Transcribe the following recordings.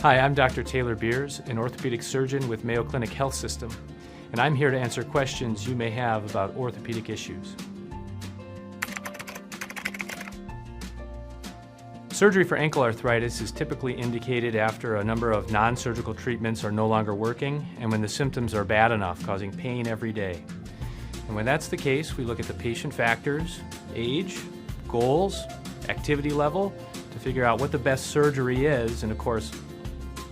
Hi, I'm Dr. Taylor Beahrs, an orthopedic surgeon with Mayo Clinic Health System, and I'm here to answer questions you may have about orthopedic issues. Surgery for ankle arthritis is typically indicated after a number of non-surgical treatments are no longer working and when the symptoms are bad enough, causing pain every day. And when that's the case, we look at the patient factors, age, goals, activity level, to figure out what the best surgery is, and of course,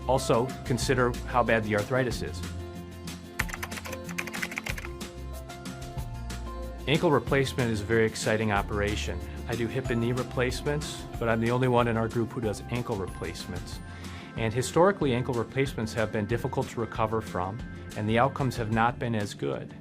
also consider how bad the arthritis is. Ankle replacement is a very exciting operation. I do hip and knee replacements, but I'm the only one in our group who does ankle replacements. And historically, ankle replacements have been difficult to recover from, and the outcomes have not been as good.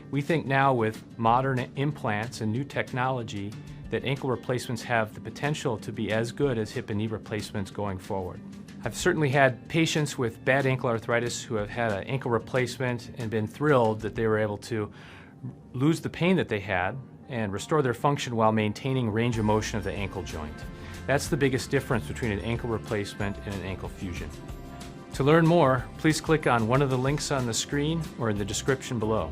We think now with modern implants and new technology that ankle replacements have the potential to be as good as hip and knee replacements going forward. I've certainly had patients with bad ankle arthritis who have had an ankle replacement and been thrilled that they were able to lose the pain that they had and restore their function while maintaining range of motion of the ankle joint. That's the biggest difference between an ankle replacement and an ankle fusion. To learn more, please click on one of the links on the screen or in the description below.